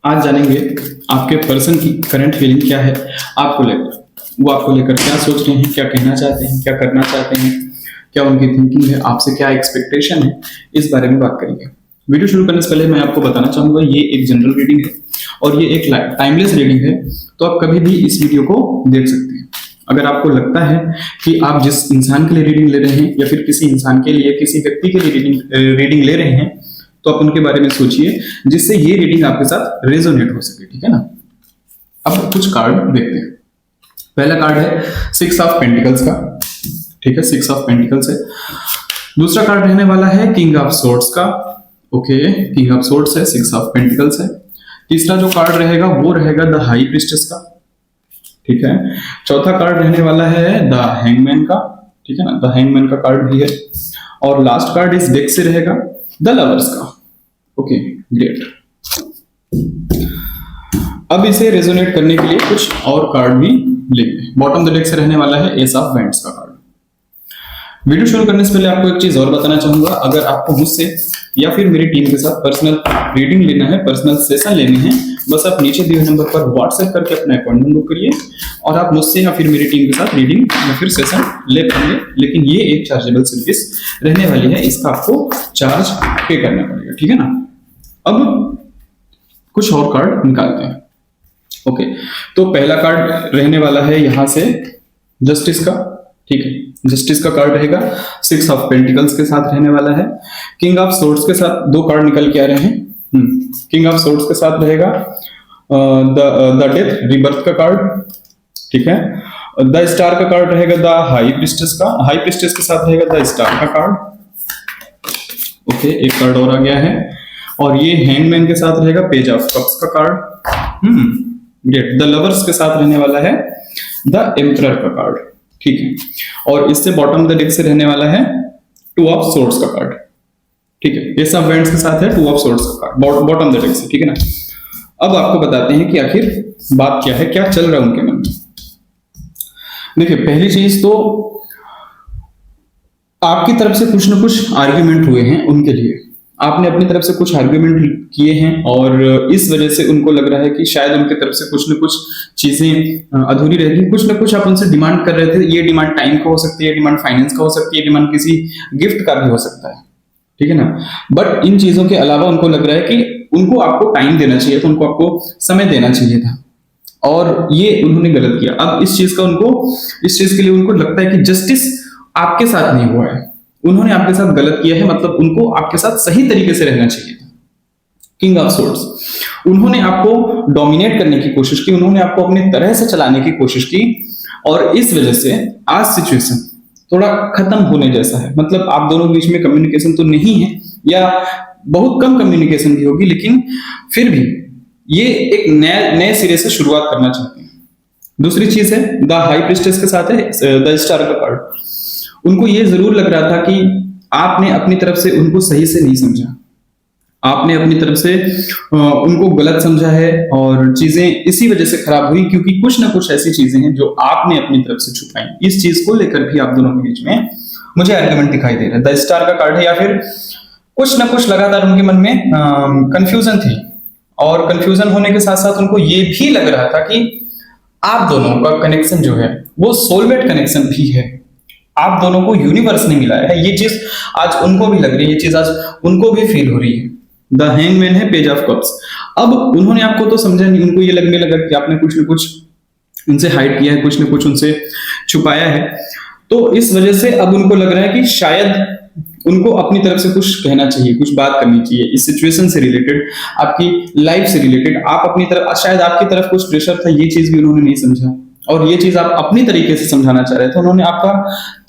आज जानेंगे आपके पर्सन की करंट फीलिंग क्या है आपको लेकर, वो आपको लेकर क्या सोच रहे हैं, क्या कहना चाहते हैं, क्या करना चाहते हैं, क्या उनकी थिंकिंग है, आपसे क्या एक्सपेक्टेशन है, इस बारे में बात करेंगे। वीडियो शुरू करने से पहले मैं आपको बताना चाहूंगा ये एक जनरल रीडिंग है और ये एक टाइमलेस रीडिंग है, तो आप कभी भी इस वीडियो को देख सकते हैं। अगर आपको लगता है कि आप जिस इंसान के लिए रीडिंग ले रहे हैं या फिर किसी इंसान के लिए, किसी व्यक्ति के लिए रीडिंग ले रहे हैं, तो आप उनके बारे में सोचिए जिससे ये रीडिंग आपके साथ रेजोनेट हो सके, ठीक है ना। अब कुछ कार्ड देखते हैं। पहला कार्ड है 6 ऑफ पेंटिकल्स का, ठीक है, 6 ऑफ पेंटिकल्स है। दूसरा कार्ड रहने वाला है किंग ऑफ सोर्ड्स का, ओके, किंग ऑफ सोर्ड्स है, 6 ऑफ पेंटिकल्स है। तीसरा जो कार्ड रहेगा वो रहेगा द हाई प्रीस्टेस का, ठीक है। चौथा कार्ड रहने वाला है द हैंगमैन का, ठीक है ना, द हैंगमैन का कार्ड भी है। और लास्ट कार्ड इस डेक से रहेगा द लवर्स का, ओके, ग्रेट। अब इसे रेजोनेट करने के लिए कुछ और कार्ड भी लेंगे। बॉटम द डेक से रहने वाला है एस ऑफ वैंड्स का कार्ड। वीडियो शुरू करने से पहले आपको एक चीज और बताना चाहूंगा, अगर आपको मुझसे या फिर मेरी टीम के साथ पर्सनल रीडिंग लेना है, पर्सनल सेशन लेने हैं, बस आप नीचे दिए हुए नंबर पर व्हाट्सएप करके अपना अपॉइंटमेंट बुक करिए और आप मुझसे या फिर मेरी टीम के साथ रीडिंग या फिर सेशन ले पाएंगे। लेकिन ये एक चार्जेबल सर्विस रहने वाली है, इसका आपको चार्ज पे करना पड़ेगा, ठीक है ना। अब कुछ और कार्ड निकालते हैं, ओके। तो पहला कार्ड रहने वाला है यहां से जस्टिस का, ठीक है, जस्टिस का कार्ड रहेगा 6 ऑफ पेंटिकल्स के साथ रहने वाला है। किंग ऑफ सोर्ड्स के साथ दो कार्ड निकल के आ रहे हैं। किंग ऑफ सोर्ड्स के साथ रहेगा द डेथ रिबर्थ का कार्ड, ठीक है। द स्टार का कार्ड रहेगा द हाई प्रीस्टेस का, हाई प्रीस्टेस के साथ रहेगा द स्टार का कार्ड, ओके, एक कार्ड और आ गया है। और ये हैंगमैन के साथ रहेगा पेज ऑफ कप्स का कार्ड, ग्रेट। द लवर्स के साथ रहने वाला है द एम्परर का कार्ड, ठीक है। और इससे बॉटम द डेक से रहने वाला है 2 ऑफ सोर्ड्स का कार्ड, ठीक है। एस ऑफ वैंड्स के साथ है 2 ऑफ सोर्ड्स का कार्ड बॉटम द डेक से, ठीक है ना। अब आपको बताते हैं कि आखिर बात क्या है, क्या चल रहा है उनके मन में। देखिए, पहली चीज तो आपकी तरफ से कुछ ना कुछ आर्ग्यूमेंट हुए हैं उनके लिए, आपने अपनी तरफ से कुछ आर्ग्यूमेंट किए हैं और इस वजह से उनको लग रहा है कि शायद उनके तरफ से कुछ न कुछ चीजें अधूरी रह गई। कुछ ना कुछ आप उनसे डिमांड कर रहे थे, ये डिमांड टाइम का हो सकती है, डिमांड फाइनेंस का हो सकती है, डिमांड किसी गिफ्ट का भी हो सकता है, ठीक है ना। बट इन चीजों के अलावा उनको लग रहा है कि उनको आपको टाइम देना चाहिए था, उनको आपको समय देना चाहिए था, और ये उन्होंने गलत किया। अब इस चीज के लिए उनको लगता है कि जस्टिस आपके साथ नहीं हुआ है, उन्होंने आपके साथ गलत किया है, मतलब उनको आपके साथ सही तरीके से रहना चाहिए था। किंग ऑफ सोर्ड्स, उन्होंने आपको डोमिनेट करने की कोशिश की, उन्होंने आपको अपनी तरह से चलाने की कोशिश की, और इस वजह से आज सिचुएशन थोड़ा खत्म होने जैसा है। मतलब आप दोनों के बीच में कम्युनिकेशन तो नहीं है या बहुत कम कम्युनिकेशन भी होगी, लेकिन फिर भी ये एक नए सिरे से शुरुआत करना चाहते हैं। दूसरी चीज है द हाई प्रीस्टेस के साथ है द स्टार का कार्ड। उनको ये जरूर लग रहा था कि आपने अपनी तरफ से उनको सही से नहीं समझा, आपने अपनी तरफ से उनको गलत समझा है, और चीजें इसी वजह से खराब हुई क्योंकि कुछ ना कुछ ऐसी चीजें हैं जो आपने अपनी तरफ से छुपाई। इस चीज को लेकर भी आप दोनों के बीच में मुझे आर्गुमेंट दिखाई दे रहा है। द स्टार का कार्ड है, या फिर कुछ ना कुछ लगातार उनके मन में कंफ्यूजन थी, और कंफ्यूजन होने के साथ साथ उनको ये भी लग रहा था कि आप दोनों का कनेक्शन जो है वो सोलमेट कनेक्शन भी है, आप दोनों को यूनिवर्स ने मिलाया है। ये चीज आज उनको भी लग रही है, ये चीज आज उनको भी फील हो रही है। द हैंगमैन है पेज ऑफ कप्स। अब उन्होंने आपको तो समझा नहीं, उनको ये लगने लगा कि आपने कुछ न कुछ उनसे हाइड किया है, कुछ न कुछ उनसे छुपाया है, तो इस वजह से अब उनको लग रहा है कि शायद उनको अपनी तरफ से कुछ कहना चाहिए, कुछ बात करनी चाहिए इस सिचुएशन से रिलेटेड, आपकी लाइफ से रिलेटेड। आप अपनी तरफ, शायद आपकी तरफ कुछ प्रेशर था, ये चीज भी उन्होंने नहीं समझा, और ये चीज आप अपनी तरीके से समझाना चाह रहे थे, उन्होंने आपका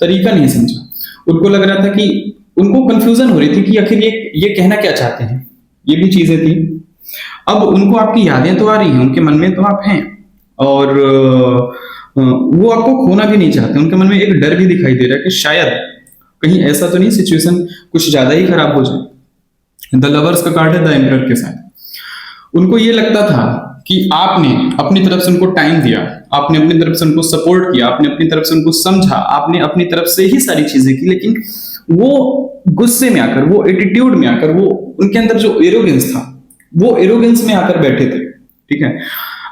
तरीका नहीं समझा। उनको लग रहा था कि उनको कंफ्यूजन हो रही थी कि आखिर ये कहना क्या चाहते हैं, ये भी चीजें थी। अब उनको आपकी यादें तो आ रही हैं, उनके मन में तो आप हैं, और वो आपको खोना भी नहीं चाहते। उनके मन में एक डर भी दिखाई दे रहा है कि शायद कहीं ऐसा तो नहीं सिचुएशन कुछ ज्यादा ही खराब हो जाए। द लवर्स का कार्ड है द एम्परर के साथ। उनको ये लगता था कि आपने अपनी तरफ से उनको टाइम दिया, आपने अपनी तरफ से उनको सपोर्ट किया, आपने अपनी तरफ से उनको समझा, आपने अपनी तरफ से ही सारी चीजें की, लेकिन वो गुस्से में आकर, वो एटीट्यूड में आकर, वो उनके अंदर जो एरोगेंस था, वो एरोगेंस में आकर बैठे थे। ठीक है।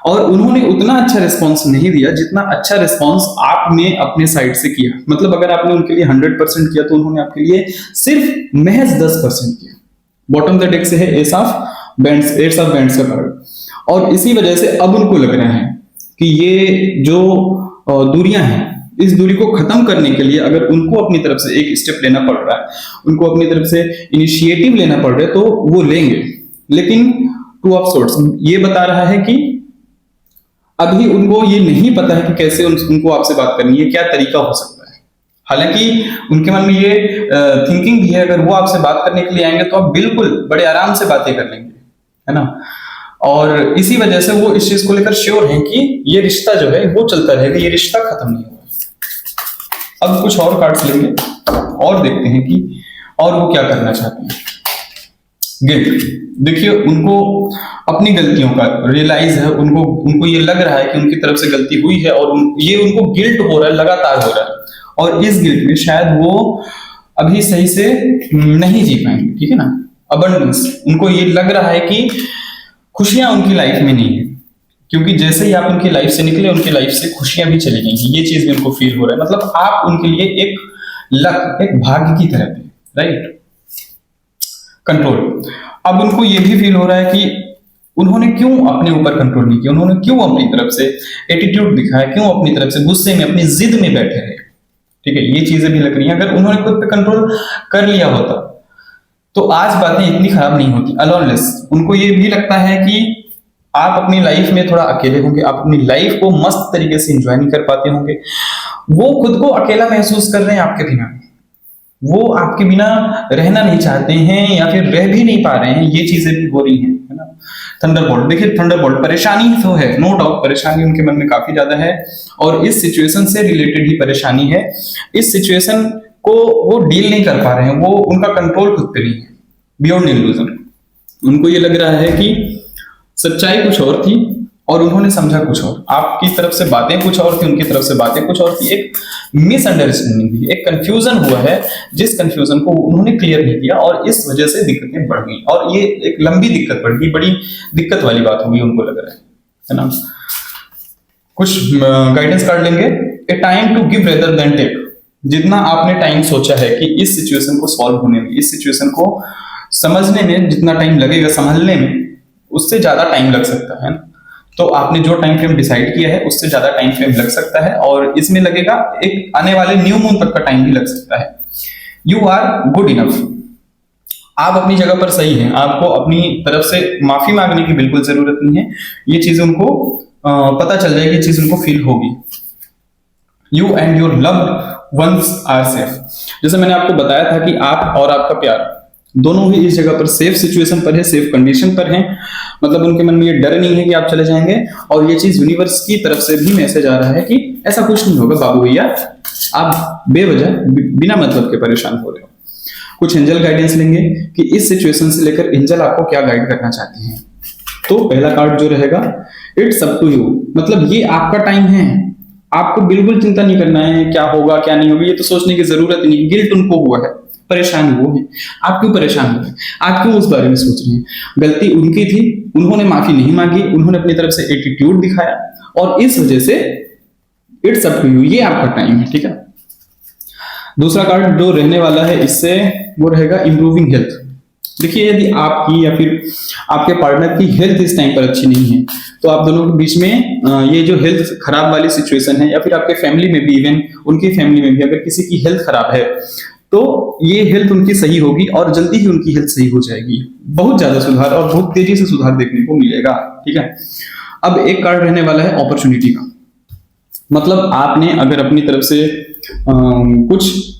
और उन्होंने उतना अच्छा रिस्पॉन्स नहीं दिया जितना अच्छा रिस्पॉन्स आपने अपने साइड से किया। मतलब अगर आपने उनके लिए 100% किया तो उन्होंने आपके लिए सिर्फ महज 10% किया। बॉटम द डेक से है S of bands, S of bands का कार्ड, और इसी वजह से अब उनको लग रहा है कि ये जो दूरियां हैं, इस दूरी को खत्म करने के लिए अगर उनको अपनी तरफ से एक स्टेप लेना पड़ रहा है, उनको अपनी तरफ से इनिशिएटिव लेना पड़ रहा है, तो वो लेंगे। लेकिन टू ऑफ सोर्ड्स ये बता रहा है कि अभी उनको ये नहीं पता है कि कैसे उनको आपसे बात करनी है, क्या तरीका हो सकता है। हालांकि उनके मन में ये थिंकिंग भी है, अगर वो आपसे बात करने के लिए आएंगे तो आप बिल्कुल बड़े आराम से बातें कर लेंगे, है ना। और इसी वजह से वो इस चीज को लेकर श्योर हैं कि ये रिश्ता जो है वो चलता रहेगा, ये रिश्ता खत्म नहीं होगा। अब कुछ और कार्ड्स लेंगे और देखते हैं कि और वो क्या करना चाहते हैं। गिल्ट, देखिए उनको अपनी गलतियों का रियलाइज है, उनको ये लग रहा है कि उनकी तरफ से गलती हुई है, और ये उनको गिल्ट हो रहा है, लगातार हो रहा है, और इस गिल्ट में शायद वो अभी सही से नहीं जी पाएंगे, ठीक है ना। अबंडेंस, उनको ये लग रहा है कि खुशियां उनकी लाइफ में नहीं है, क्योंकि जैसे ही आप उनकी लाइफ से निकले उनकी लाइफ से खुशियां भी चली गई हैं, ये चीज भी उनको फील हो रहा है। मतलब आप उनके लिए एक लक, एक भाग्य की तरह थे, राइट। कंट्रोल, अब उनको ये भी फील हो रहा है कि उन्होंने क्यों अपने ऊपर कंट्रोल नहीं किया, उन्होंने क्यों अपनी तरफ से एटीट्यूड दिखाया, क्यों अपनी तरफ से गुस्से में अपनी जिद में बैठे रहे, ठीक है। ये चीजें भी लग रही हैं। अगर उन्होंने खुद पे कंट्रोल कर लिया होता तो आज बातें इतनी खराब नहीं होती। अलोनलेस, उनको ये भी लगता है कि आप अपनी लाइफ में थोड़ा अकेले होंगे, आप अपनी लाइफ को मस्त तरीके से एंजॉय नहीं कर पाते होंगे, वो खुद को अकेला महसूस कर रहे हैं आपके बिना, वो आपके बिना रहना नहीं चाहते हैं या फिर रह भी नहीं पा रहे हैं, ये चीजें भी हो रही हैं, है ना। थंडरबोल्ट, देखिए थंडरबोल्ट, परेशानी तो है, नो डाउट परेशानी उनके मन में काफी ज्यादा है, और इस सिचुएशन से रिलेटेड ही परेशानी है। इस सिचुएशन को वो डील नहीं कर पा रहे हैं, वो उनका कंट्रोल खुद पे नहीं है, बियॉन्ड इल्यूजन। उनको ये लग रहा है कि सच्चाई कुछ और थी और उन्होंने समझा कुछ और, आपकी तरफ से बातें कुछ और थी, उनकी तरफ से बातें कुछ और थी, एक मिसअंडरस्टैंडिंग हुई, एक कंफ्यूजन हुआ है, जिस कंफ्यूजन को उन्होंने क्लियर नहीं किया और इस वजह से दिक्कतें बढ़ गई, और ये एक लंबी दिक्कत बढ़ गई, बड़ी दिक्कत वाली बात होगी उनको लग रहा है ना। कुछ गाइडेंस कार्ड लेंगे। A time to give rather than take, जितना आपने टाइम सोचा है कि इस सिचुएशन को सॉल्व होने में, इस सिचुएशन को समझने में जितना टाइम लगेगा, संभलने में, उससे ज्यादा टाइम लग सकता है। तो आपने जो टाइम फ्रेम डिसाइड किया है उससे ज्यादा टाइम फ्रेम लग सकता है, और इसमें लगेगा एक आने वाले न्यू मून तक का टाइम भी लग सकता है। यू आर गुड इनफ, आप अपनी जगह पर सही हैं, आपको अपनी तरफ से माफी मांगने की बिल्कुल जरूरत नहीं है, ये चीज उनको पता चल जाएगी, चीज उनको फील होगी। You and your loved ones are safe, जैसे मैंने आपको बताया था कि आप और आपका प्यार दोनों ही इस जगह पर सेफ सिचुएशन पर है, सेफ कंडीशन पर हैं। मतलब उनके मन में ये डर नहीं है कि आप चले जाएंगे, और ये चीज यूनिवर्स की तरफ से भी मैसेज आ रहा है कि ऐसा कुछ नहीं होगा बाबू भैया, आप बेवजह बिना मतलब के परेशान हो रहे हो। कुछ एंजल गाइडेंस लेंगे कि इस सिचुएशन से लेकर एंजल आपको क्या गाइड करना चाहते हैं। तो पहला कार्ड जो रहेगा, इट्स अप टू यू, मतलब ये आपका टाइम है, आपको बिल्कुल चिंता नहीं करना है क्या होगा क्या नहीं होगा, ये तो सोचने की जरूरत नहीं। गिल्ट उनको हुआ है, परेशान वो है, आप क्यों परेशान हो रहे हैं, आप क्यों उस बारे में सोच रहे हैं। गलती उनकी थी, उन्होंने माफी नहीं मांगी, उन्होंने अपनी तरफ से एटीट्यूड दिखाया, और इस वजह से इट्स अप टू यू, ये आपका टाइम है, ठीक है। दूसरा कार्ड जो रहने वाला है इससे वो रहेगा इंप्रूविंग हेल्थ। देखिए यदि आपकी या फिर आपके पार्टनर की हेल्थ इस टाइम पर अच्छी नहीं है, तो आप दोनों के बीच में ये जो हेल्थ खराब वाली सिचुएशन है, या फिर आपके फैमिली में भी, इवन उनकी फैमिली में भी अगर किसी की हेल्थ खराब है, तो ये हेल्थ उनकी सही होगी और जल्दी ही उनकी हेल्थ सही हो जाएगी, बहुत ज्यादा सुधार और बहुत तेजी से सुधार देखने को मिलेगा, ठीक है। अब एक कार्ड रहने वाला है अपॉर्चुनिटी का, मतलब आपने अगर अपनी तरफ से कुछ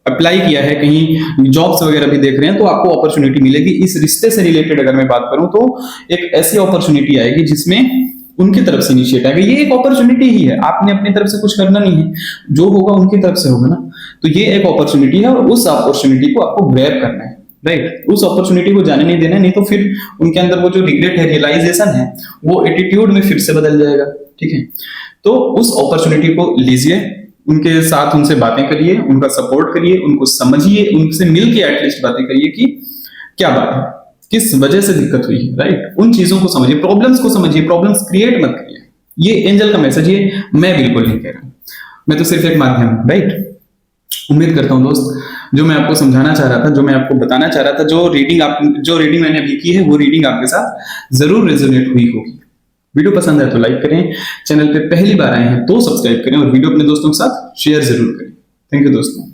अप्लाई किया है, कहीं जॉब्स वगैरह भी देख रहे हैं, तो आपको अपॉर्चुनिटी मिलेगी। इस रिश्ते से रिलेटेड अगर मैं बात करूं तो एक ऐसी अपॉर्चुनिटी आएगी जिसमें उनकी तरफ से इनिशिएट आएगा, ये एक अपॉर्चुनिटी ही है, आपने अपनी तरफ से कुछ करना नहीं है, जो होगा उनकी तरफ से होगा ना। तो ये एक अपॉर्चुनिटी है और उस अपॉर्चुनिटी को आपको ग्रैब करना है, राइट। उस अपॉर्चुनिटी को जाने नहीं देना, नहीं तो फिर उनके अंदर वो जो रिग्रेट है, रियलाइजेशन है, वो एटीट्यूड में फिर से बदल जाएगा, ठीक है। तो उस अपॉर्चुनिटी को लीजिए, उनके साथ उनसे बातें करिए, उनका सपोर्ट करिए, उनको समझिए, उनसे मिलके एटलीस्ट बातें करिए कि क्या बात है, किस वजह से दिक्कत हुई है, राइट? उन चीजों को समझिए, प्रॉब्लम्स को समझिए, प्रॉब्लम्स क्रिएट मत करिए। ये एंजल का मैसेज, ये मैं बिल्कुल नहीं कह रहा हूं, मैं तो सिर्फ एक माध्यम हूं, राइट? उम्मीद करता हूं दोस्त, जो मैं आपको समझाना चाह रहा था, जो मैं आपको बताना चाह रहा था, जो रीडिंग मैंने अभी की है, वो रीडिंग आपके साथ जरूर रेजोनेट हुई होगी। वीडियो पसंद है तो लाइक करें, चैनल पे पहली बार आए हैं तो सब्सक्राइब करें और वीडियो अपने दोस्तों के साथ शेयर जरूर करें। थैंक यू दोस्तों।